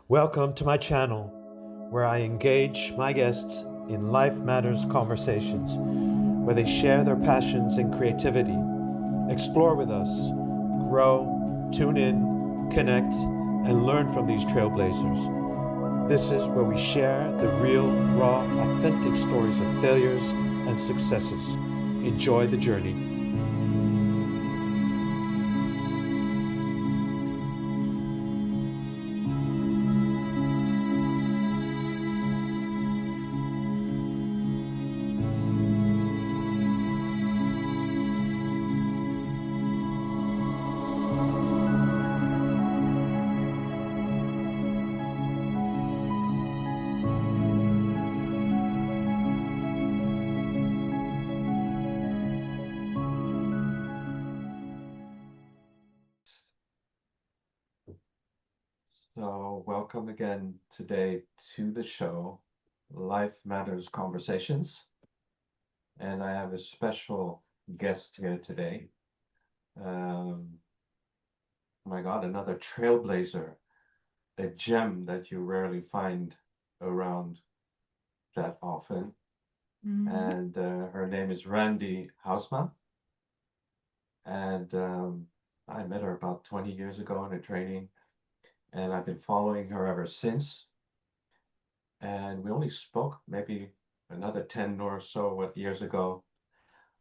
Welcome to my channel, where I engage my guests in Life Matters conversations, where they share their passions and creativity, explore with us, grow, tune in, connect, and learn from these trailblazers. This is where we share the real, raw, authentic stories of failures and successes. Enjoy the journey. So, welcome again today to the show, Life Matters Conversations. And I have a special guest here today. My God, another trailblazer, a gem that you rarely find around that often. And her name is Randi Hausmann. And I met her about 20 years ago in a training, and I've been following her ever since. And we only spoke maybe another 10 or so years ago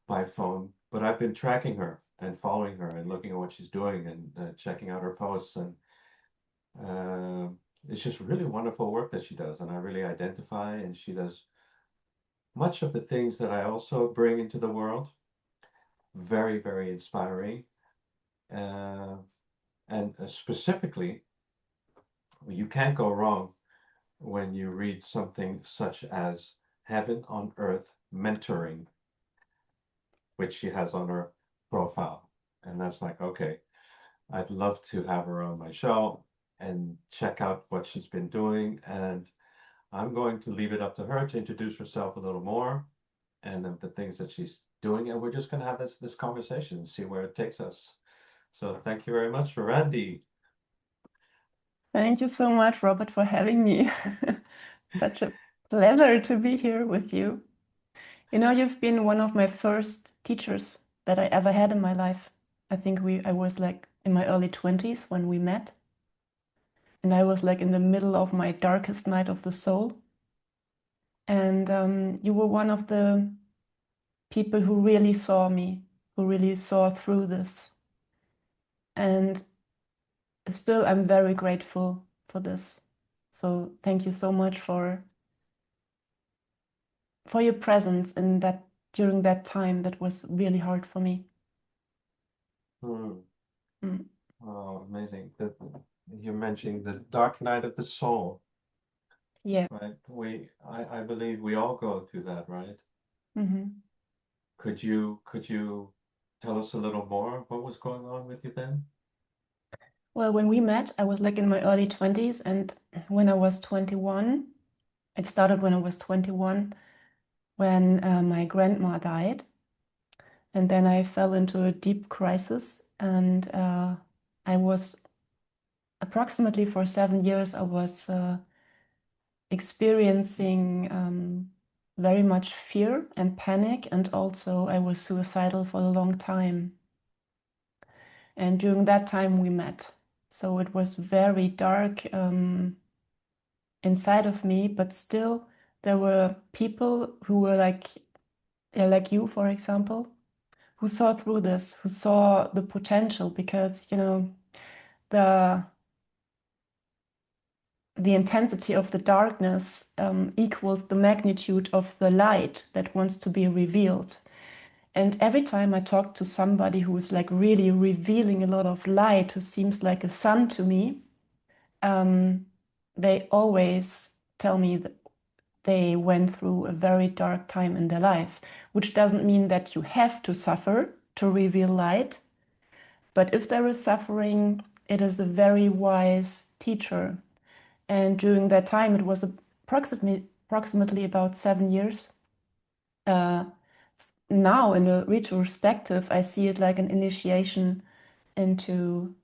by phone, but I've been tracking her and following her and looking at what she's doing and checking out her posts. And uh, it's just really wonderful work that she does. And I really identify, and she does much of the things that I also bring into the world. Very, very inspiring. Uh, and specifically, you can't go wrong when you read something such as Heaven on Earth Mentoring, which she has on her profile. And that's like, okay, I'd love to have her on my show and check out what she's been doing. And I'm going to leave it up to her to introduce herself a little more and the things that she's doing. And we're just going to have this conversation and see where it takes us. So thank you very much for Randi. Thank you so much, Robert, for having me. Such a pleasure to be here with you. You know, you've been one of my first teachers that I ever had in my life. I think I was like in my early 20s when we met. And I was like in the middle of my darkest night of the soul. And you were one of the people who really saw me, who really saw through this. And still, I'm very grateful for this. So thank you so much for your presence in that during that time that was really hard for me. Hmm. Mm. Oh, amazing. You're mentioning the dark night of the soul, Yeah. right? I believe we all go through that, right? Mm-hmm. Could you tell us a little more what was going on with you then? Well, when we met, I was like in my early 20s, and when I was 21, it started when I was 21, when my grandma died. And then I fell into a deep crisis, and I was approximately for 7 years, I was experiencing very much fear and panic, and also I was suicidal for a long time. And during that time we met. So it was very dark inside of me, but still there were people who were like, yeah, like you, for example, who saw through this, who saw the potential, because, you know, the intensity of the darkness equals the magnitude of the light that wants to be revealed. And every time I talk to somebody who is like really revealing a lot of light, who seems like a sun to me, they always tell me that they went through a very dark time in their life, which doesn't mean that you have to suffer to reveal light. But if there is suffering, it is a very wise teacher. And during that time, it was approximately about 7 years. Now, in a retrospective, I see it like an initiation into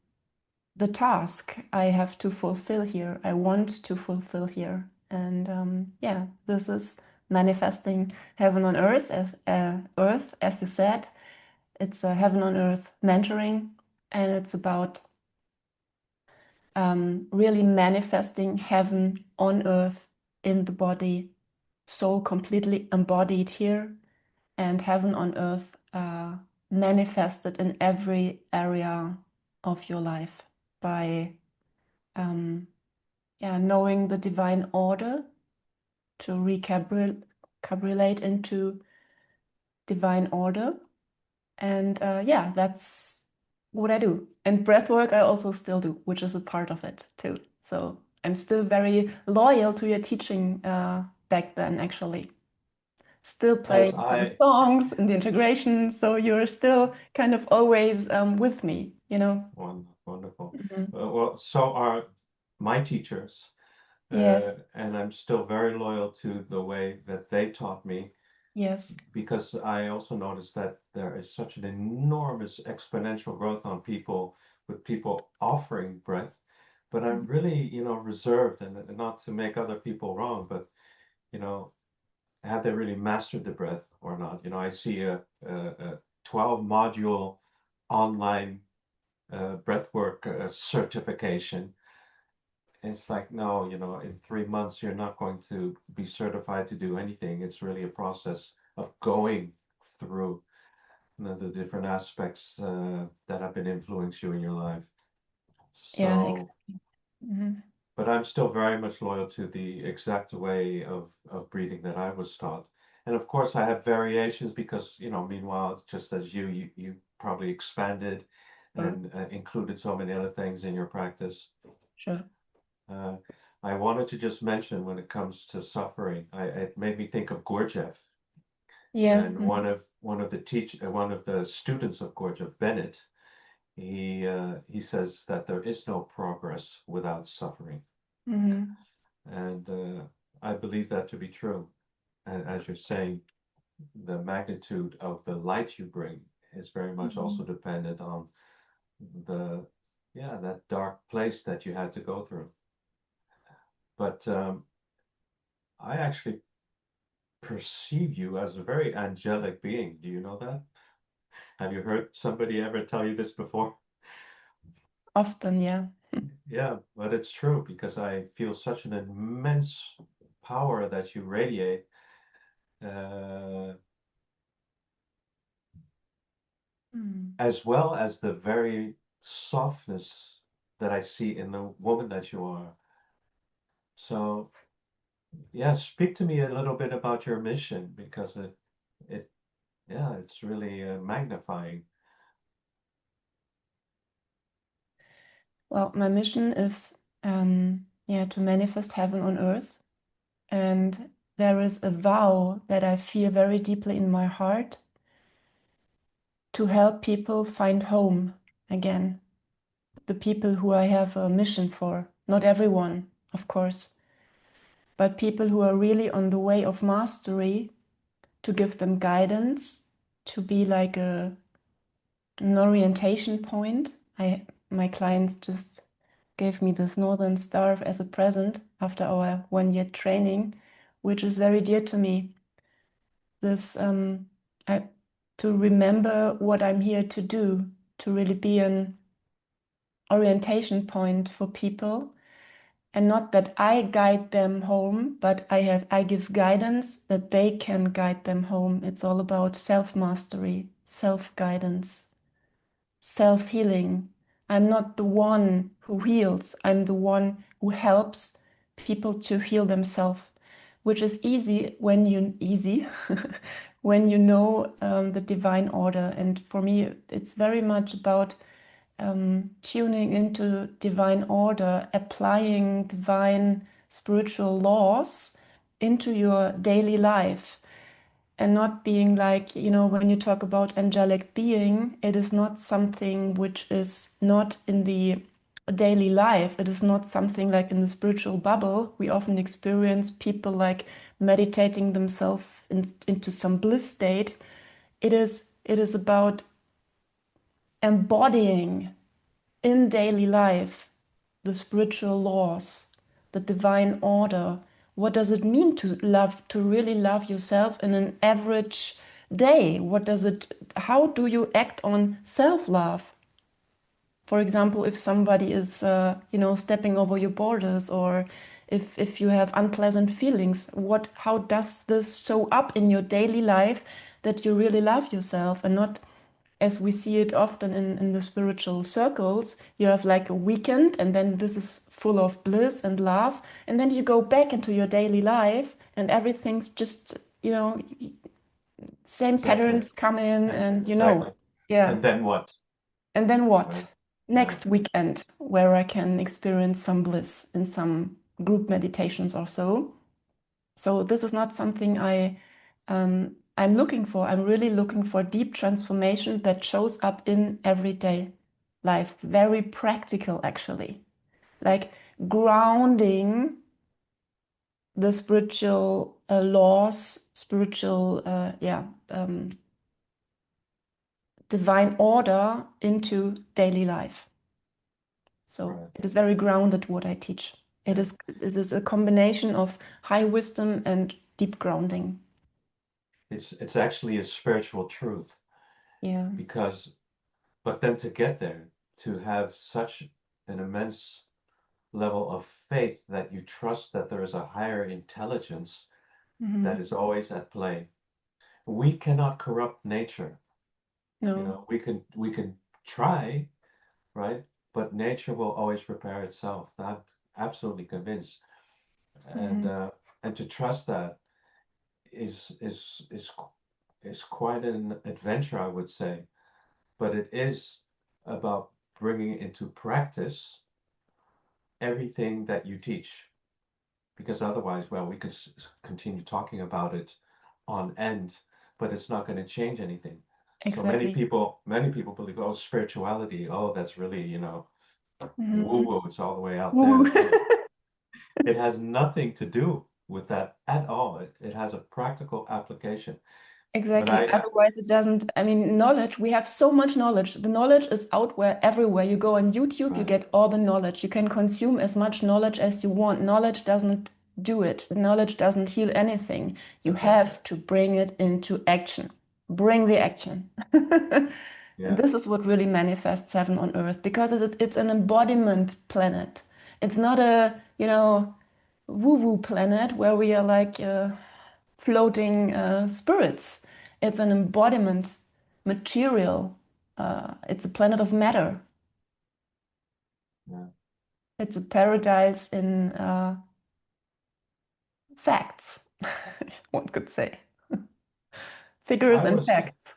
the task I have to fulfill here, I want to fulfill here. And yeah, this is manifesting heaven on earth, as you said. It's a heaven on earth mentoring, and it's about really manifesting heaven on earth in the body, soul completely embodied here, and heaven on earth manifested in every area of your life by yeah, knowing the divine order to recalibrate into divine order. And yeah, that's what I do. And breath work I also still do, which is a part of it too. So I'm still very loyal to your teaching back then, actually. Still As playing some I songs in the integration. So you're still kind of always with me, you know? Wonderful. Mhm. Well, so are my teachers, Yes, and I'm still very loyal to the way that they taught me yes. because I also noticed that there is such an enormous exponential growth on people with people offering breath. But I'm really, reserved and not to make other people wrong, but, you know, have they really mastered the breath or not? I see a 12 module online breathwork certification. It's like, no, in 3 months, you're not going to be certified to do anything. It's really a process of going through the different aspects that have been influencing you in your life. Yeah, So, exactly. Mhm. but I'm still very much loyal to the exact way of breathing that I was taught. And of course, I have variations because, meanwhile, just as you probably expanded Sure, and included so many other things in your practice. sure. Uh, I wanted to just mention when it comes to suffering, it made me think of Gurdjieff Yeah. and Mhm. one of the students of Gurdjieff, Bennett. He says that there is no progress without suffering, Mhm. and I believe that to be true. And as you're saying, the magnitude of the light you bring is very much also Mhm. dependent on the yeah that dark place that you had to go through. But I actually perceive you as a very angelic being. Do you know that? Have you heard somebody ever tell you this before? Often, yeah. Yeah, but it's true because I feel such an immense power that you radiate, uh, Mm. as well as the very softness that I see in the woman that you are. So, yeah, speak to me a little bit about your mission because yeah, it's really magnifying. Well, my mission is, yeah, to manifest heaven on earth. And there is a vow that I feel very deeply in my heart to help people find home again. The people who I have a mission for. Not everyone, of course, but people who are really on the way of mastery, to give them guidance, to be like an orientation point. My clients just gave me this Northern Star as a present after our 1 year training, which is very dear to me. This I, to remember what I'm here to do, to really be an orientation point for people, and not that I guide them home, but I give guidance that they can guide them home. It's all about self-mastery, self-guidance, self-healing. I'm not the one who heals, I'm the one who helps people to heal themselves, which is easy when you know the divine order. And for me, it's very much about tuning into divine order, applying divine spiritual laws into your daily life, and not being like, when you talk about angelic being, it is not something which is not in the daily life. It is not something like in the spiritual bubble. We often experience people like meditating themselves into some bliss state. It is about embodying in daily life, the spiritual laws, the divine order. What does it mean to love, to really love yourself in an average day? How do you act on self-love? For example, if somebody is, stepping over your borders, or if you have unpleasant feelings, how does this show up in your daily life that you really love yourself and not as we see it often in the spiritual circles, you have like a weekend and then this is full of bliss and love. And then you go back into your daily life and everything's just, same Exactly. patterns come in Yeah, and, exactly. yeah. And then what? And then what? Right? Yeah. Next weekend, where I can experience some bliss in some group meditations or so. So this is not something I'm looking for. I'm really looking for deep transformation that shows up in everyday life. Very practical, actually. Like grounding the spiritual laws, spiritual, divine order into daily life. So Right. it is very grounded what I teach. Yeah. It is a combination of high wisdom and deep grounding. It's actually a spiritual truth Yeah. because, but then to get there, to have such an immense level of faith that you trust that there is a higher intelligence that Mhm. is always at play. We cannot corrupt nature. No. We can try, right? But nature will always repair itself. I'm absolutely convinced. And Mhm. to trust that is is is is quite an adventure, I would say. But it is about bringing into practice everything that you teach, because otherwise, well, we could continue talking about it on end, but it's not going to change anything. So Exactly. many people believe, oh, spirituality, oh, that's really, woo Mhm. woo, it's all the way out Woo. there. No, it has nothing to do with that at all. It has a practical application. But Exactly. Otherwise, it doesn't. I mean, knowledge, we have so much knowledge. The knowledge is out where everywhere. You go on YouTube, you right, get all the knowledge. You can consume as much knowledge as you want. Knowledge doesn't do it. Knowledge doesn't heal anything. You exactly. have to bring it into action. Bring the action. And Yeah, this is what really manifests heaven on earth because it's an embodiment planet. It's not a, woo-woo planet where we are like floating spirits. It's an embodiment material. It's a planet of matter. yeah. It's a paradise in facts, one could say. Figures I and was facts.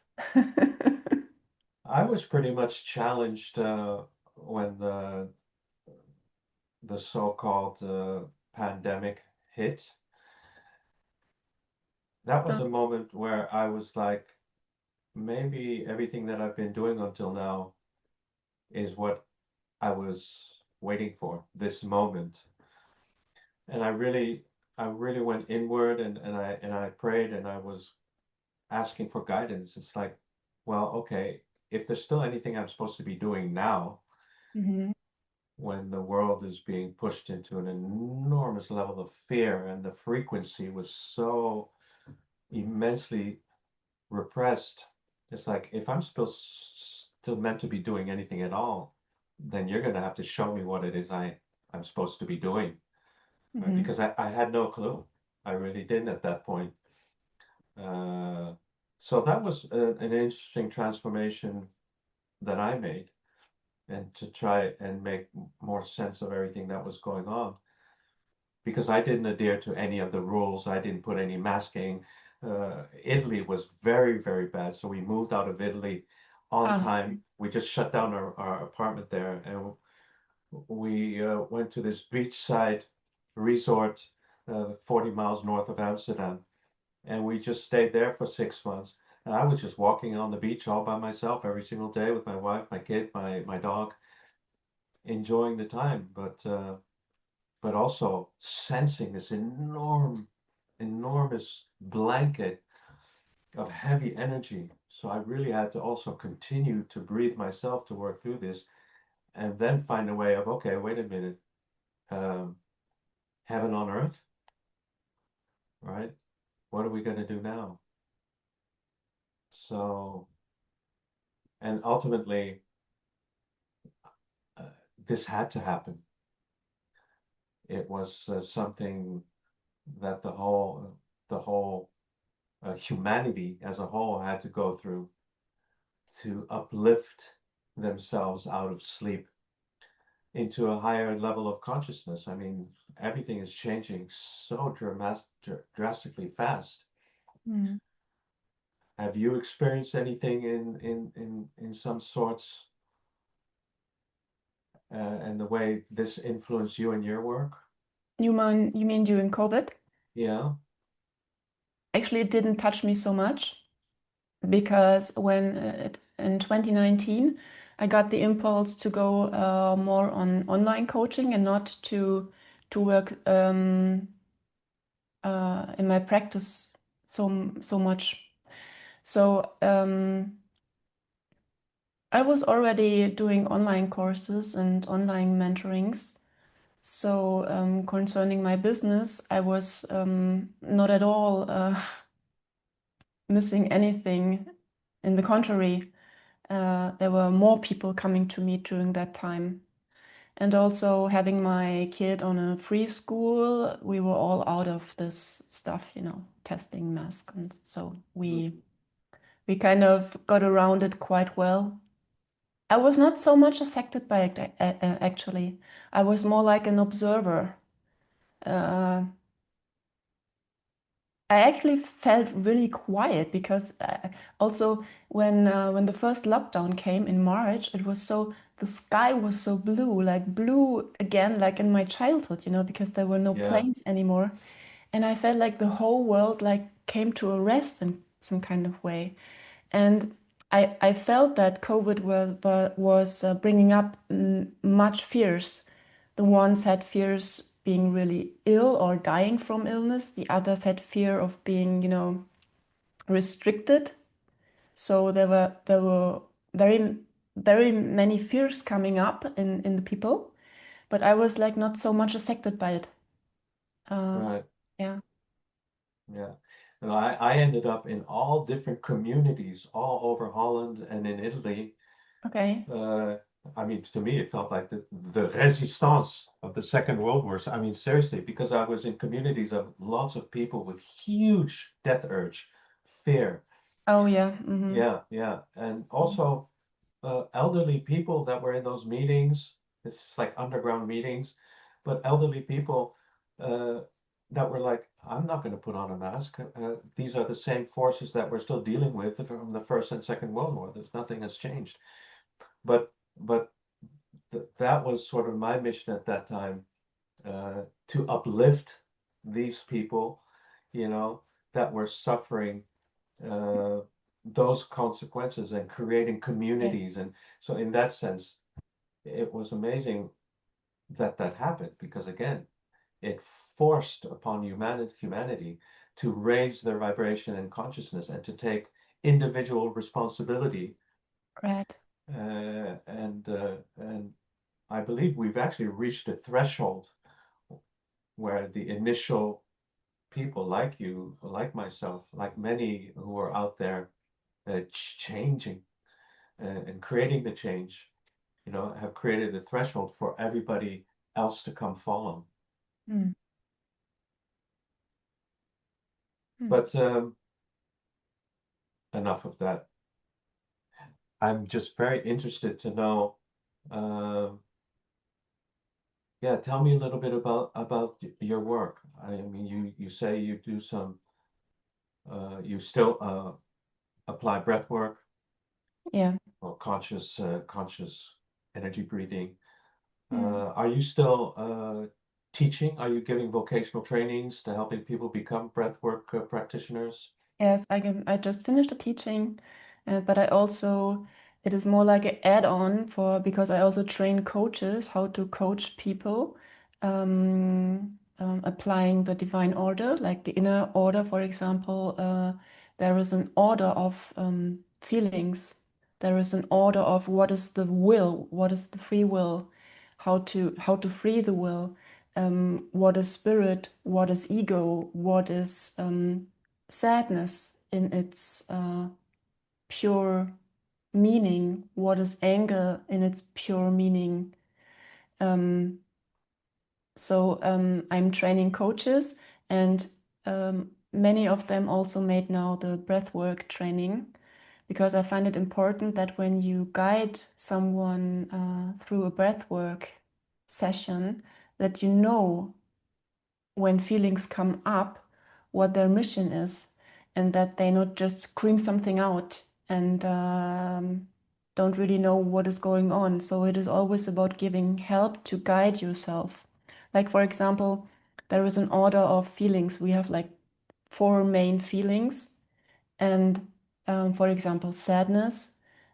I was pretty much challenged when the so-called pandemic hit. That was a moment where I was like, maybe everything that I've been doing until now is what I was waiting for, this moment. And I really went inward and I prayed and I was asking for guidance. It's like, well, okay, if there's still anything I'm supposed to be doing now, Mhm. when the world is being pushed into an enormous level of fear and the frequency was so immensely repressed, it's like if I'm still meant to be doing anything at all, then you're going to have to show me what it is I'm supposed to be doing, right? Mhm. Because I had no clue. I really didn't at that point. Uh, so that was an interesting transformation that I made, and to try and make more sense of everything that was going on. Because I didn't adhere to any of the rules. I didn't put any masking. Italy was very, very bad. So we moved out of Italy on Ah, time. We just shut down our apartment there and we went to this beachside resort 40 miles north of Amsterdam. And we just stayed there for 6 months. And I was just walking on the beach all by myself every single day with my wife, my kid, my dog, enjoying the time. But also sensing this enormous blanket of heavy energy. So I really had to also continue to breathe myself to work through this. and then find a way of, okay, wait a minute, um, heaven on earth, right? What are we going to do now? So, and ultimately, uh, this had to happen. It was something that the whole humanity as a whole had to go through to uplift themselves out of sleep into a higher level of consciousness. I mean, everything is changing so drastically fast. Mm. Have you experienced anything in some sorts, and the way this influenced you in your work? You mean during COVID? Yeah, Actually, it didn't touch me so much because when in 2019 I got the impulse to go more on online coaching and not to work in my practice so much. So I was already doing online courses and online mentorings. So concerning my business, I was not at all missing anything. In the contrary, there were more people coming to me during that time. And also having my kid on a free school, we were all out of this stuff, testing masks. And so we kind of got around it quite well. I was not so much affected by it, actually. I was more like an observer. Uh, I actually felt really quiet because also when the first lockdown came in March, the sky was so blue, like blue again, like in my childhood, because there were no yeah, planes anymore, and I felt like the whole world like came to a rest in some kind of way, and I felt that COVID was bringing up much fears. The ones had fears being really ill or dying from illness. The others had fear of being, restricted. So there were very very many fears coming up in the people, but I was like not so much affected by it. Uh, right, yeah. yeah. And I ended up in all different communities all over Holland and in Italy. Okay. uh, I mean, to me, it felt like the resistance of the Second World War. I mean, seriously, because I was in communities of lots of people with huge death urge, fear. Oh yeah. Mm-hmm. Yeah, yeah. And also elderly people that were in those meetings. It's like underground meetings, but elderly people uh, that were like, I'm not going to put on a mask. These are the same forces that we're still dealing with from the First and Second World War. There's nothing has changed. But that was sort of my mission at that time, to uplift these people, you know, that were suffering uh, those consequences and creating Yeah. communities. And so, in that sense, it was amazing that that happened because, again, it forced upon humanity to raise their vibration and consciousness and to take individual responsibility. Right. And I believe we've actually reached a threshold where the initial people like you, like myself, like many who are out there changing and creating the change, have created a threshold for everybody else to come follow. Mm. Mm. But enough of that. I'm just very interested to know. Uh, yeah, tell me a little bit about your work. I mean, you say you do some. You still apply breath work Yeah. or conscious energy breathing. Mm. Are you still teaching? Are you giving vocational trainings to helping people become breathwork practitioners? Yes, I just finished the teaching, but it is more like an add-on because I also train coaches how to coach people, applying the divine order, like the inner order, for example. There is an order of feelings. there is an order of what is the will, what is the free will, how to free the will, what is spirit, what is ego, what is sadness in its pure meaning, what is anger in its pure meaning. So I'm training coaches, and many of them also made now the breathwork training, because I find it important that when you guide someone through a breathwork session, that you know when feelings come up what their mission is, and that they not just scream something out and don't really know what is going on. So it is always about giving help to guide yourself. Like, for example, there is an order of feelings. We have like 4 main feelings. And for example, sadness.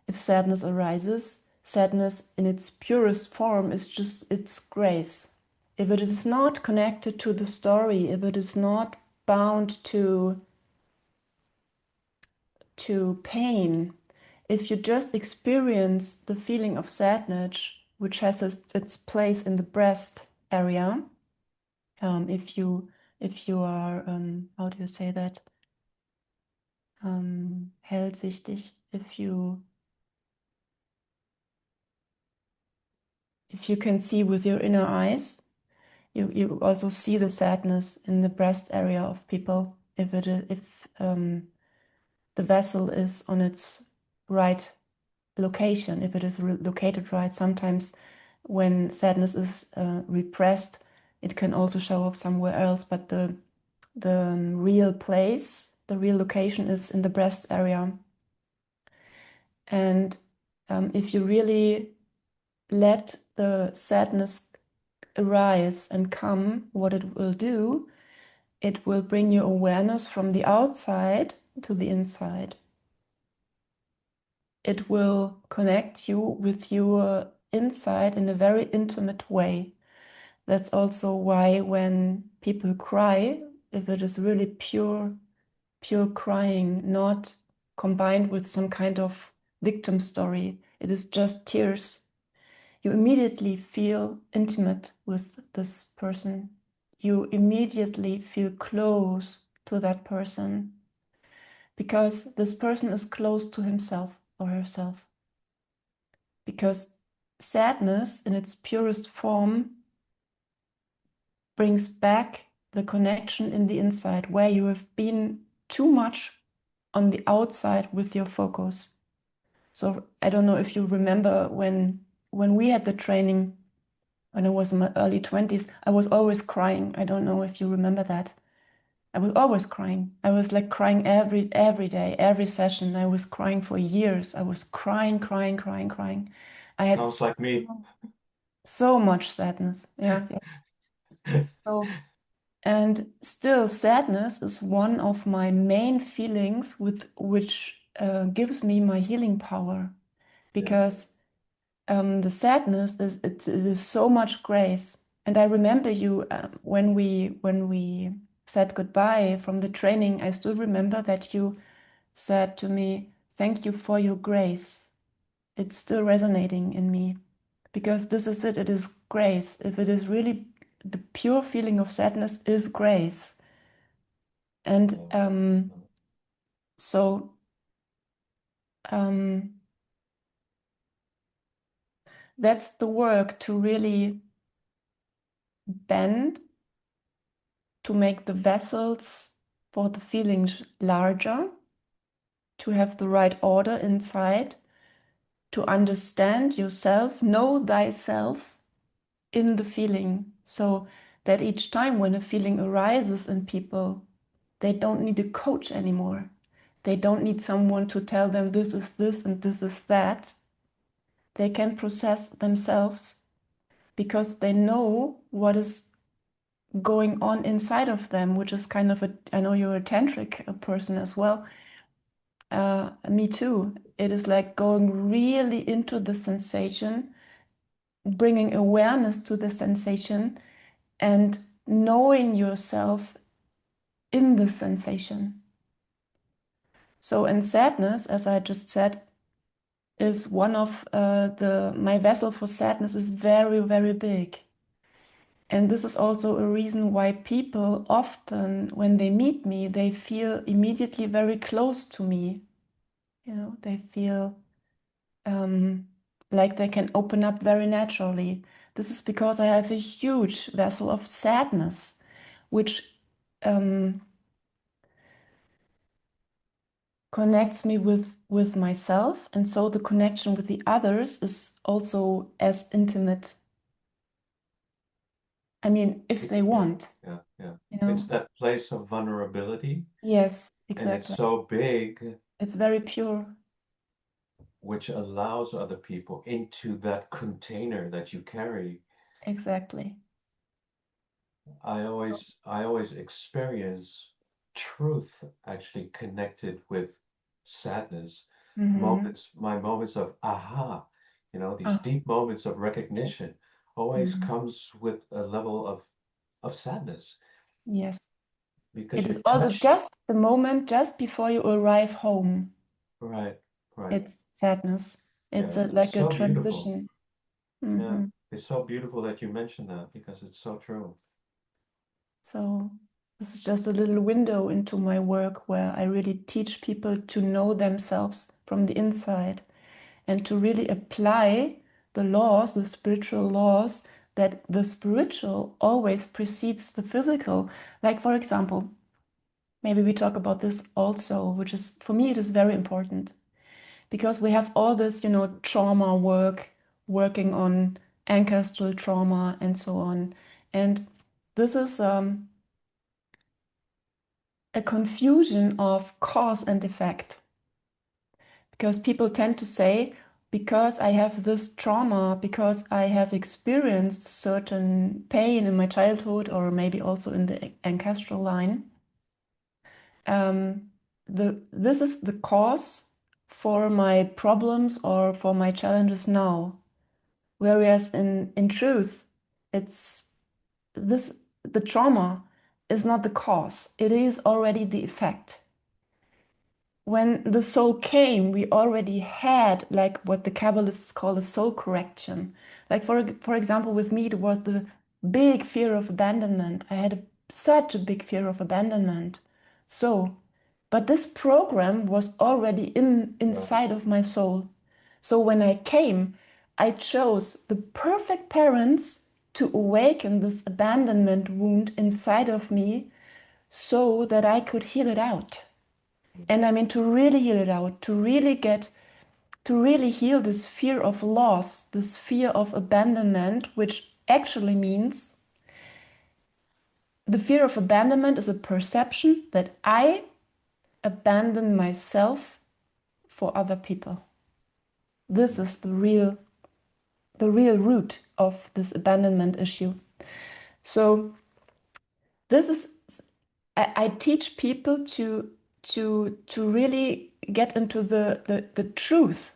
If sadness arises, sadness in its purest form is just its grace. If it is not connected to the story, if it is not bound to pain, if you just experience the feeling of sadness, which has its place in the breast area, if you are how do you say that, hellsichtig, if you can see with your inner eyes, you also see the sadness in the breast area of people. If the vessel is on its right location, if it is located right. Sometimes when sadness is repressed, it can also show up somewhere else, but the real place, the real location is in the breast area. And if you really let the sadness arise and come, what it will do, it will bring your awareness from the outside to the inside. It will connect you with your inside in a very intimate way. That's also why when people cry, if it is really pure crying, not combined with some kind of victim story, it is just tears, you immediately feel intimate with this person. You immediately feel close to that person, because this person is close to himself or herself. Because sadness in its purest form brings back the connection in the inside, where you have been too much on the outside with your focus. So I don't know if you remember when we had the training, when I was in my early 20s, I was always crying. I don't know if you remember that. I was always crying. I was like crying every day, every session. I was crying for years. I was crying. I had Sounds like me. so much sadness. Yeah. So, and still, sadness is one of my main feelings with which gives me my healing power, because the sadness it is so much grace. And I remember you when we said goodbye from the training. I still remember that you said to me, "Thank you for your grace." It's still resonating in me, because this is it. It is grace. If it is really the pure feeling of sadness is grace. And so that's the work, to really bend, to make the vessels for the feelings larger, to have the right order inside, to understand yourself, know thyself in the feeling, so that each time when a feeling arises in people, they don't need a coach anymore. They don't need someone to tell them this is this and this is that. They can process themselves, because they know what is going on inside of them, which is kind of I know you're a tantric person as well. Me too. It is like going really into the sensation, bringing awareness to the sensation, and knowing yourself in the sensation. So in sadness, as I just said, is one of my vessel for sadness is very, very big. And this is also a reason why people often, when they meet me, they feel immediately very close to me. You know, they feel like they can open up very naturally. This is because I have a huge vessel of sadness, which um, connects me with myself, and so the connection with the others is also as intimate. I mean, if they want, Yeah, yeah. you It's know. that place of vulnerability, Yes, and it's exactly. so big, It's very pure. which allows other people into that container that you carry. Exactly. I always experience truth actually connected with sadness. Mm-hmm. My moments of aha, these Ah, deep moments of yes. recognition always Mhm. comes with a level of sadness Yes. because It you're is also touched. just the moment just before you arrive home. Right, right. It's sadness. It's Yeah, it's like a so beautiful. transition. Yeah, Hmm. it's so beautiful that you mentioned that because it's so true. So this is just a little window into my work where I really teach people to know themselves from the inside and to really apply the laws, the spiritual laws, that the spiritual always precedes the physical. Like, for example, maybe we talk about this also, which is, for me, it is very important because we have all this, trauma work, working on ancestral trauma and so on. And this is a confusion of cause and effect because people tend to say, because I have this trauma, because I have experienced certain pain in my childhood or maybe also in the ancestral line, um, this is the cause for my problems or for my challenges now. Whereas in truth, it's this the trauma is not the cause, it is already the effect. When the soul came, we already had like what the Kabbalists call a soul correction. Like for example, with me, it was the big fear of abandonment. I had such a big fear of abandonment. So, but this program was already Right. inside of my soul. So when I came, I chose the perfect parents to awaken this abandonment wound inside of me so that I could heal it out. And I mean, to really heal it out, to really heal this fear of loss, this fear of abandonment, which actually means the fear of abandonment is a perception that I abandon myself for other people. This is the real root of this abandonment issue. So this is I teach people to really get into the truth.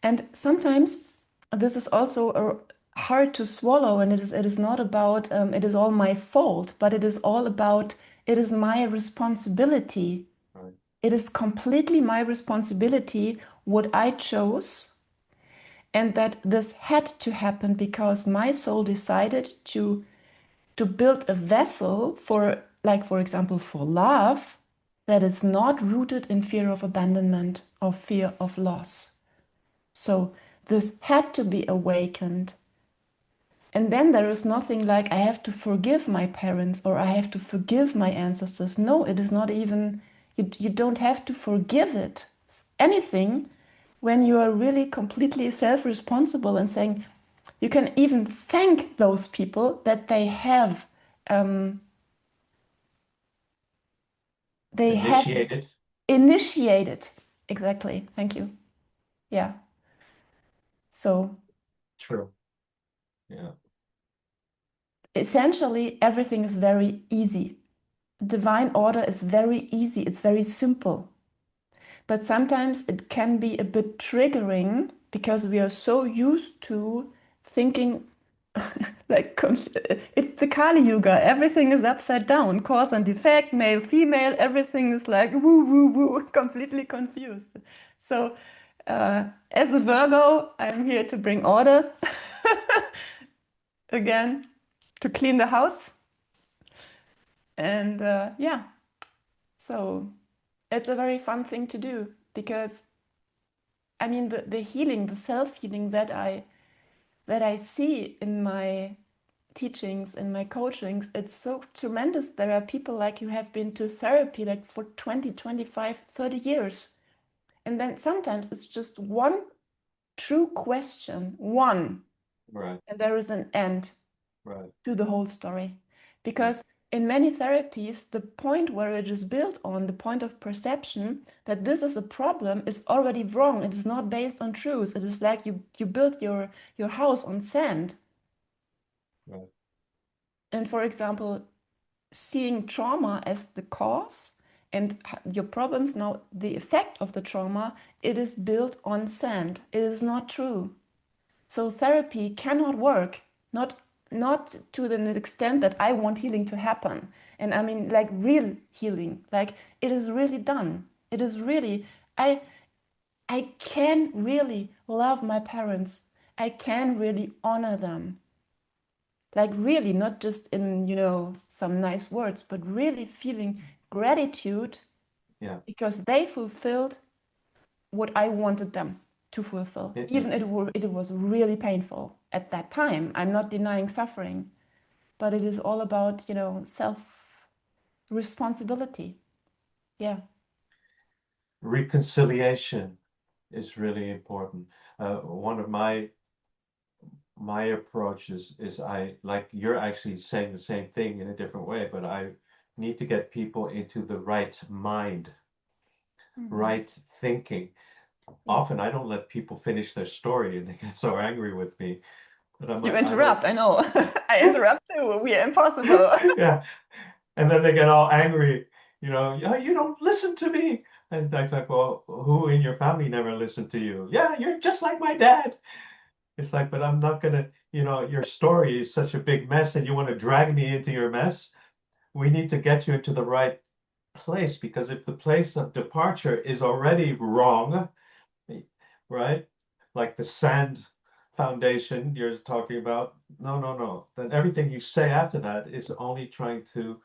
And sometimes this is also hard to swallow, and it is not about it is all my fault, but it is all about it is my responsibility. Right. It is completely my responsibility what I chose, and that this had to happen because my soul decided to build a vessel for, like for example, for love that is not rooted in fear of abandonment or fear of loss. So this had to be awakened. And then there is nothing like I have to forgive my parents or I have to forgive my ancestors. No, it is not even, you don't have to forgive it. Anything when you are really completely self responsible and saying, you can even thank those people that um, they have Initiated. initiated. Exactly. Thank you. Yeah. So True. Yeah. essentially, everything is very easy. Divine order is very easy, it's very simple. But sometimes it can be a bit triggering because we are so used to thinking like it's the Kali Yuga. Everything is upside down, cause and effect, male, female, everything is like woo, woo, woo, completely confused. So As a Virgo, I'm here to bring order again, to clean the house. And yeah, so it's a very fun thing to do because I mean the healing, the self-healing that I see in my teachings, in my coachings, it's so tremendous. There are people like you have been to therapy like for 20, 25, 30 years. And then sometimes it's just one true question, one, Right. and there is an end Right. to the whole story. Yeah. Because in many therapies, the point where it is built on, the point of perception that this is a problem is already wrong. It is not based on truth. It is like you built your house on sand. Right. And for example, seeing trauma as the cause and your problems now, the effect of the trauma, it is built on sand. It is not true. So therapy cannot work, not to the extent that I want healing to happen. And I mean like real healing, like it is really done. It is really, I I can really love my parents. I can really honor them. Like really, not just in, some nice words, but really feeling gratitude Yeah. because they fulfilled what I wanted them to fulfill. Even it was really painful at that time. I'm not denying suffering, but it is all about, self responsibility. Yeah. Reconciliation is really important. One of my approach is I like you're actually saying the same thing in a different way, but I need to get people into the right mind, Mhm. right thinking. Yes. Often I don't let people finish their story and they get so angry with me. But I'm You like, I don't, interrupt, I know. I interrupt too. We are impossible. yeah. And then they get all angry, "Yeah, you don't listen to me." And I was like, well, who in your family never listened to you? Yeah, you're just like my dad. It's like, but I'm not gonna, your story is such a big mess and you want to drag me into your mess. We need to get you into the right place because if the place of departure is already wrong, right? Like the sand foundation you're talking about, no, no, no. Then everything you say after that is only trying to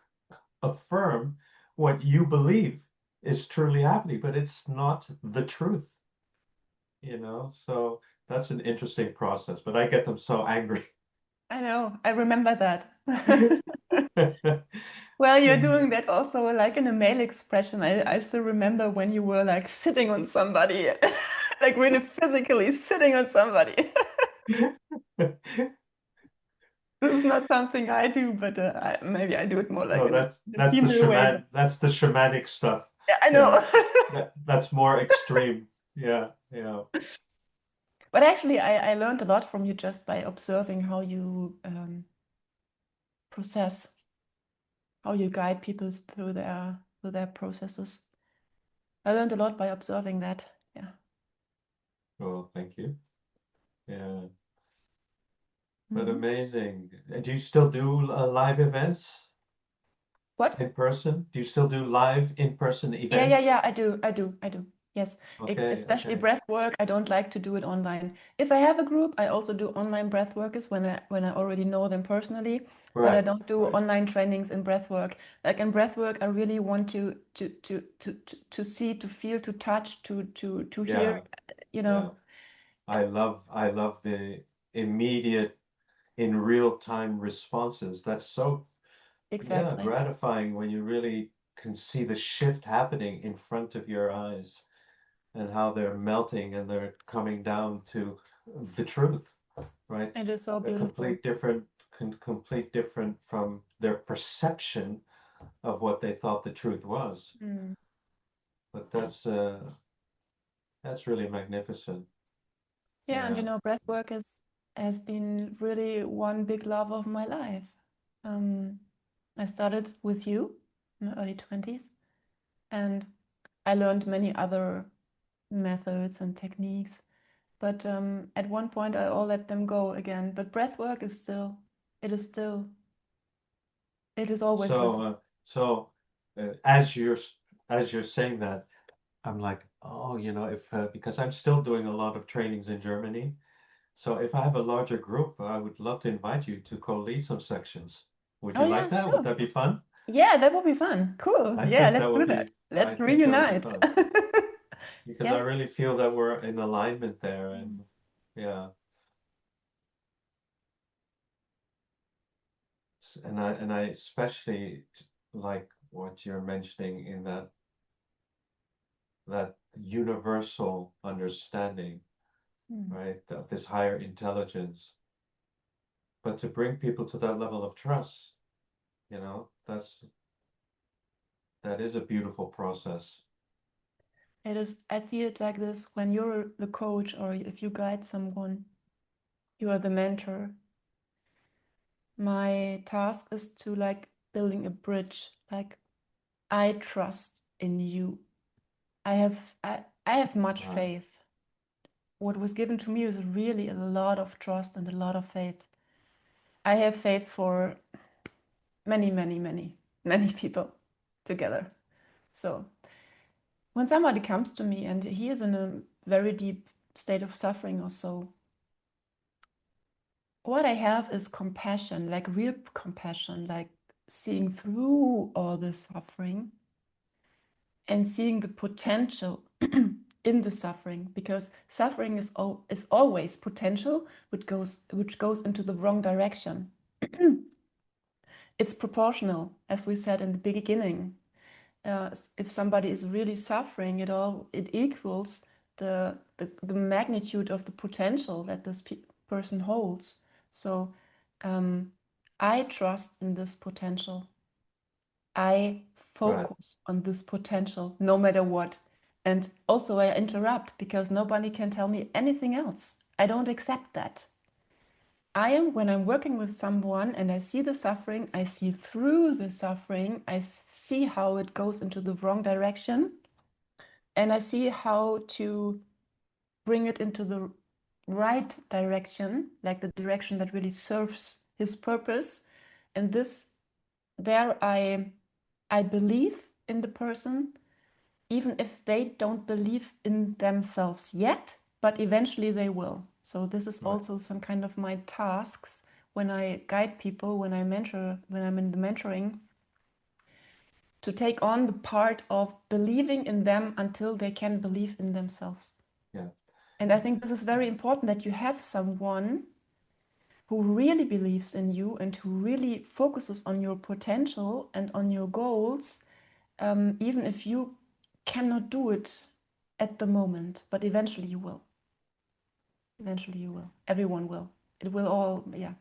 affirm what you believe is truly happening, but it's not the truth. So that's an interesting process, but I get them so angry. I know. I remember that. Well, you're doing that also like in a male expression. I still remember when you were like sitting on somebody, like really physically sitting on somebody. This is not something I do, but maybe I do it more like No, in that's a that's the female way. But shamanic stuff. yeah, I Yeah. know. That's more extreme. Yeah, yeah. But actually, I learned a lot from you just by observing how you process, how you guide people through their processes. I learned a lot by observing that. Yeah. Oh, thank you. Yeah, but Mhm. amazing. Do you still do live events What? in person? Do you still do live in-person Yeah, yeah, events? yeah, I do. Yes. Okay, Especially okay. breath work, I don't like to do it online. If I have a group, I also do online breath workers when I already know them personally, but I Right, don't do right. online trainings in breath work. Like in breath work, I really want to see, to feel, to touch, to hear, Yeah, you yeah. know. I love the immediate in real time responses. That's so, yeah, Exactly. gratifying when you really can see the shift happening in front of your eyes and how they're melting and they're coming down to the truth, right? It is so A beautiful. complete different from their perception of what they thought the truth was. Mm. But that's really magnificent. Yeah, and Yeah. breath work has been really one big love of my life. Um, I started with you in my early 20s, and I learned many other methods and techniques. But at one point, I all let them go again. But breath work is still, it is still, it is always with So, me. uh, so as you're saying that, I'm like, oh, if because I'm still doing a lot of trainings in Germany. So if I have a larger group, I would love to invite you to co-lead some sections. Would Oh you like yeah, that? Would sure. that be fun? Yeah, that would be fun. Cool. I Yeah, think let's that do would that. be, I Let's think that would be reunite. fun because I Yes. really feel that we're in alignment there. Mm. And yeah, and I especially like what you're mentioning in that universal understanding, Mm. right, of this higher intelligence. But to bring people to that level of trust, that is a beautiful process. It is, I see it like this when you're the coach or if you guide someone, you are the mentor. My task is to like building a bridge. Like I trust in you. I have much Right, faith. What was given to me is really a lot of trust and a lot of faith. I have faith for many, many, many, many people together. So when somebody comes to me and he is in a very deep state of suffering or so, what I have is compassion, like real compassion, like seeing through all the suffering and seeing the potential in the suffering, because suffering is always potential, which goes into the wrong direction. It's proportional, as we said in the beginning. If somebody is really suffering, it equals the magnitude of the potential that this person holds. So I trust in this potential. I right. focus on this potential no matter what. And also, I interrupt because nobody can tell me anything else. I don't accept that. When I'm working with someone and I see the suffering, I see through the suffering, I see how it goes into the wrong direction, and I see how to bring it into the right direction, like the direction that really serves his purpose. And I believe in the person, even if they don't believe in themselves yet, but eventually they will. So this is Right. also some kind of my tasks when I guide people, when I mentor, when I'm in the mentoring, to take on the part of believing in them until they can believe in themselves. Yeah. And I think this is very important that you have someone who really believes in you and who really focuses on your potential and on your goals, even if you cannot do it at the moment, but eventually you will. Eventually you will. Everyone will. It will all, yeah.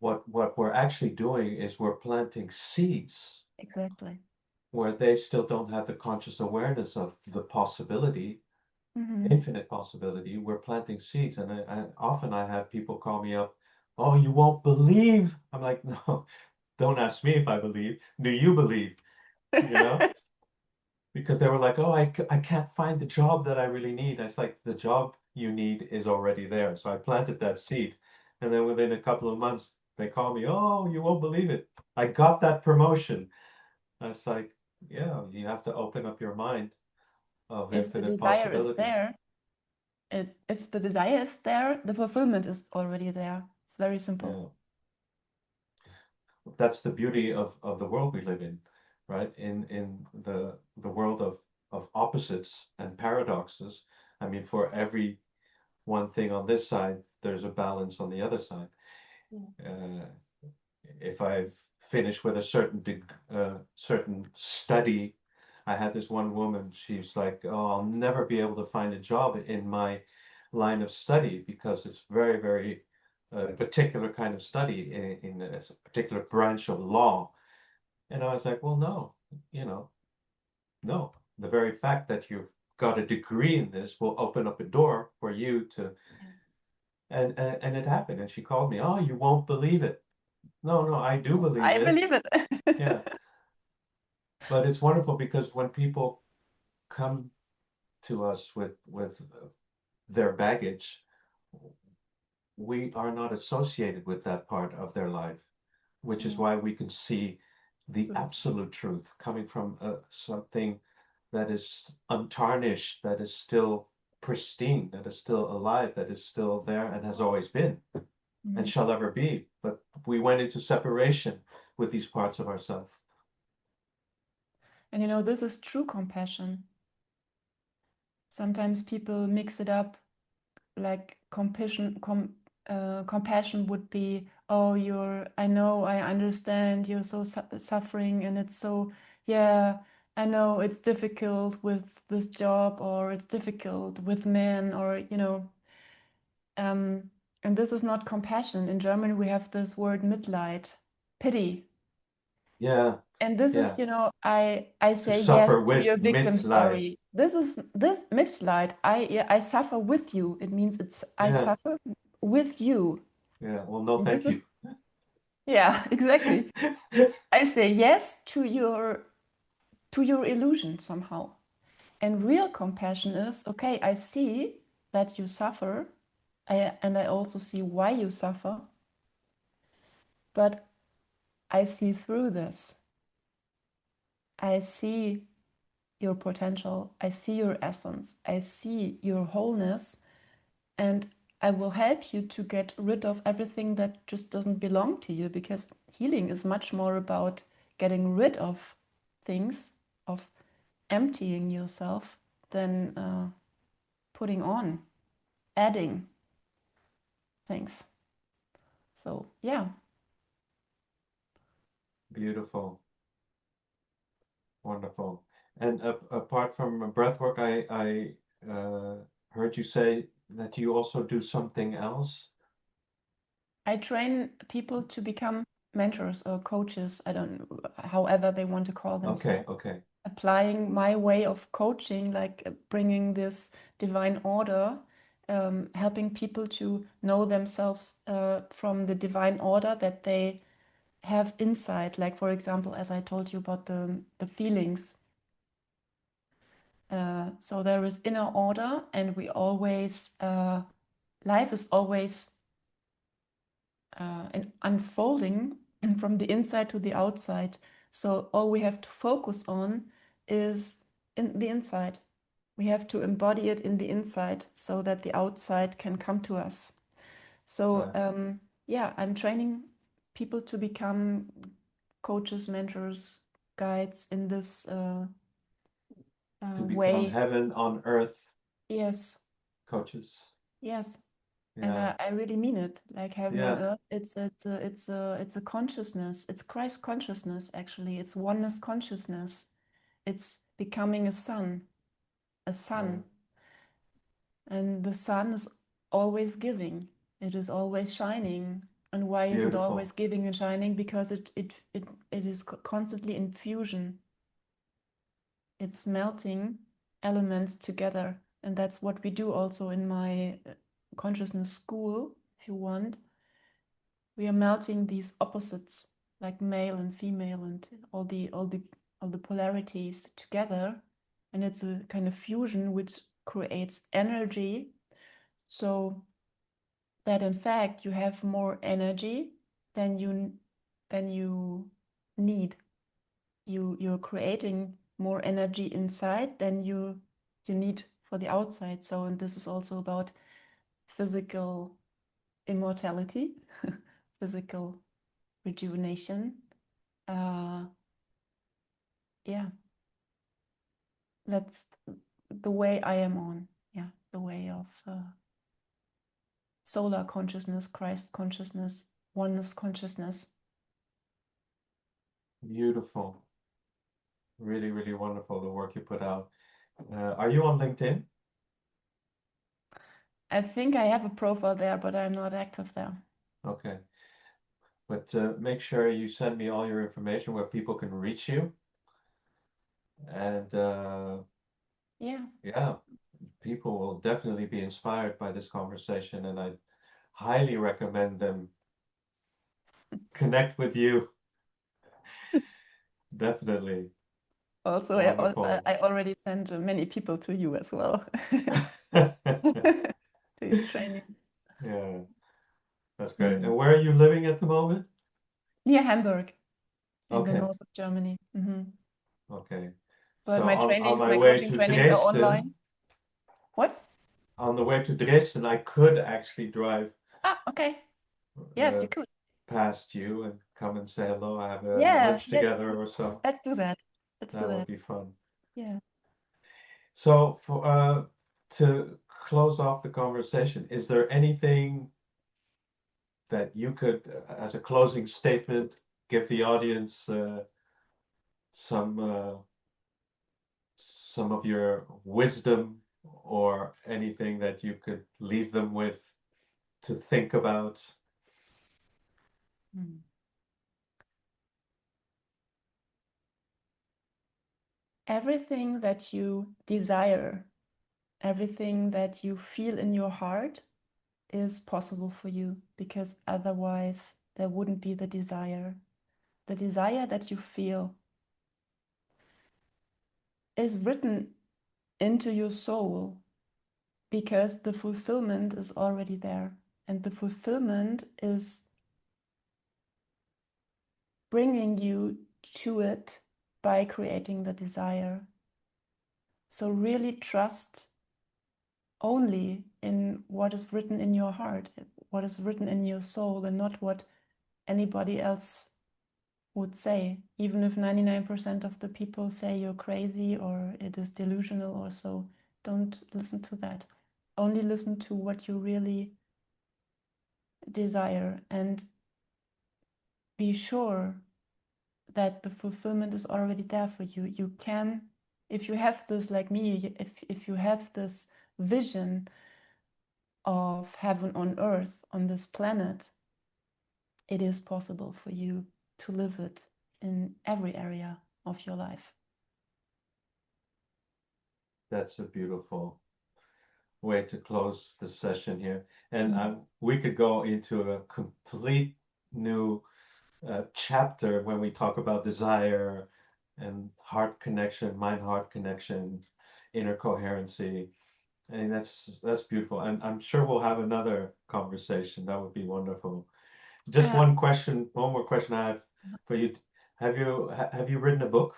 What we're actually doing is we're planting seeds Exactly. where they still don't have the conscious awareness of the possibility, Hmm. infinite possibility. We're planting seeds, and often I have people call me up. Oh, you won't believe. I'm like, no, don't ask me if I believe. Do you believe? You know, because they were like, oh, I can't find the job that I really need. It's like the job you need is already there. So I planted that seed. And then within a couple of months, they call me, oh, you won't believe it. I got that promotion. I was like, yeah, you have to open up your mind of If the infinite desire is possibility. there, if the desire is there, the fulfillment is already there. It's very simple. Yeah. That's the beauty of the world we live in, right? In the world of opposites and paradoxes. I mean, for every one thing on this side, there's a balance on the other side. Yeah. Uh, if I've finished with a certain study, I had this one woman. She's like, "Oh, I'll never be able to find a job in my line of study because it's very, very particular kind of study in a particular branch of law." And I was like, "Well, no, you know, no. The very fact that you've got a degree in this will open up a door for you to." And it happened. And she called me, "Oh, you won't believe it." No, no, I do believe I it. believe it. Yeah. But it's wonderful because when people come to us with their baggage, we are not associated with that part of their life, which is Yeah. why we can see the absolute truth, coming from something that is untarnished, that is still pristine, that is still alive, that is still there and has always been and Mhm. shall ever be. But we went into separation with these parts of ourselves. And this is true compassion. Sometimes people mix it up, like compassion would be, oh, I know, I understand, you're so suffering, and it's so, yeah, I know it's difficult with this job, or it's difficult with men, or and this is not compassion. In German, we have this word Mitleid, pity. Yeah, And this is, yeah. I To say suffer yes to your with victim Mitleid. story. This Mitleid. I suffer with you. It means I Yeah, suffer with you. yeah. Well, no, This thank is you. Yeah, exactly. I say yes to your illusion somehow. And real compassion is, okay, I see that you suffer, and I also see why you suffer, but I see through this. I see your potential. I see your essence. I see your wholeness. And I will help you to get rid of everything that just doesn't belong to you, because healing is much more about getting rid of things, of emptying yourself, than putting on, adding things. So, yeah. Beautiful. Wonderful. And apart from breathwork, I heard you say that you also do something else. I train people to become mentors or coaches. I don't, however they want to call Okay, themselves. okay. Applying my way of coaching, like bringing this divine order, helping people to know themselves from the divine order that they have inside. Like, for example, as I told you about the feelings. So there is inner order, and we always, life is always unfolding from the inside to the outside. So all we have to focus on is in the inside. We have to embody it in the inside so that the outside can come to us. So, Yeah. yeah, I'm training people to become coaches, mentors, guides in this To become way. heaven on earth Yes, coaches. yes. And Yeah. I really mean it. Like heaven on Yeah. earth, it's a consciousness. It's Christ consciousness, actually. It's oneness consciousness. It's becoming a sun, a Yeah. sun. And the sun is always giving. It is always shining. And why is it always Beautiful. giving and shining? Because it is constantly in fusion. It's melting elements together. And that's what we do also in my consciousness school, if you want. We are melting these opposites, like male and female, and all the polarities together, and it's a kind of fusion which creates energy, so that in fact you have more energy than you need. You're creating more energy inside than you need for the outside. So, and this is also about physical immortality, physical rejuvenation. Uh, yeah, that's the way I am on. Yeah, the way of solar consciousness, Christ consciousness, oneness consciousness. Beautiful. Really, really wonderful the work you put out. Are you on LinkedIn? I think I have a profile there, but I'm not active there. Okay. But make sure you send me all your information where people can reach you. And Yeah, yeah, people will definitely be inspired by this conversation. And I highly recommend them connect with you. Definitely. also Wonderful. I already sent many people to you as well. To your training. Yeah, that's great. And Mm. where are you living at the moment? Near Hamburg. in the Okay. north of Germany. Okay. But So my on trainings, my my way coaching to trainings are online. Dresden, What? on the way to Dresden, I could actually drive Ah, okay. Yes, uh, you could. past you and come and say hello, have a Yeah, lunch together or so. let's do that. Let's do That would that. be fun. Yeah. So for to close off the conversation, is there anything that you could, as a closing statement, give the audience some some of your wisdom or anything that you could leave them with to think about? Mm. Everything that you desire, everything that you feel in your heart is possible for you, because otherwise there wouldn't be the desire. The desire that you feel is written into your soul because the fulfillment is already there. And the fulfillment is bringing you to it by creating the desire. So really trust only in what is written in your heart, what is written in your soul, and not what anybody else would say. Even if 99% of the people say you're crazy or it is delusional or so, don't listen to that. Only listen to what you really desire, and be sure that the fulfillment is already there for you. You can, if you have this, like me, if you have this vision of heaven on earth, on this planet, it is possible for you to live it in every area of your life. That's a beautiful way to close the session here. And Mm. we could go into a complete new chapter when we talk about desire and heart connection, mind-heart connection, inner coherency. And that's beautiful. And I'm sure we'll have another conversation. That would be wonderful. Just Yeah. one question, one more question I have for you. Have you written a book?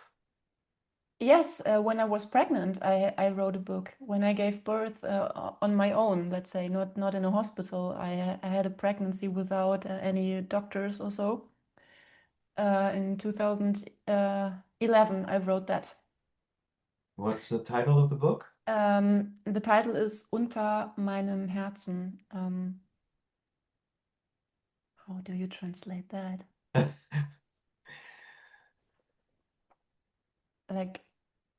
Yes, when I was pregnant, I wrote a book. When I gave birth on my own, let's say, not in a hospital. I had a pregnancy without any doctors or so. In 2011, I wrote that. What's the title of the book? The title is Unter meinem Herzen. How do you translate that? Like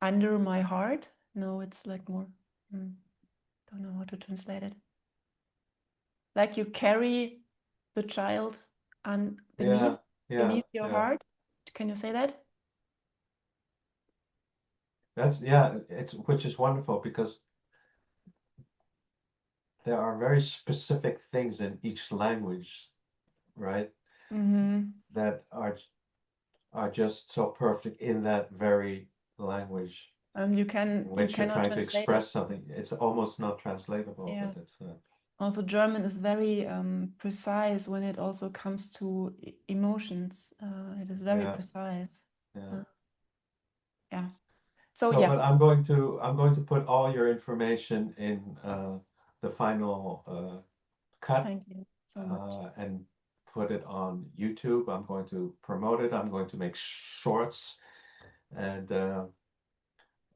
under my heart? No, it's like more. Don't know how to translate it. Like you carry the child and Yeah, beneath yeah, your yeah. heart. Can you say that? That's yeah, it's which is wonderful because there are very specific things in each language, right? Mm-hmm. That are just so perfect in that very language in You which you're cannot trying to translate it. express something. It's almost not translatable, but Yes. it's Also, German is very precise when it also comes to emotions. It is very yeah, precise. yeah. Yeah. So So, yeah, but I'm going to put all your information in the final cut thank you so much. and put it on YouTube. I'm going to promote it. I'm going to make shorts, and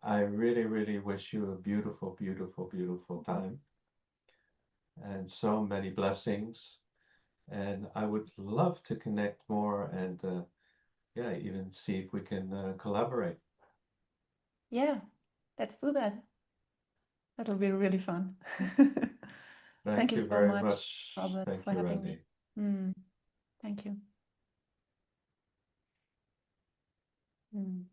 I really, really wish you a beautiful, beautiful, beautiful time and so many blessings. And I would love to connect more and yeah, even see if we can collaborate. Yeah, let's do that. That'll be really fun. Thank Thank you you so very much, much. Robert, Thank for you, having me. Randy. Mm, thank you. Mm.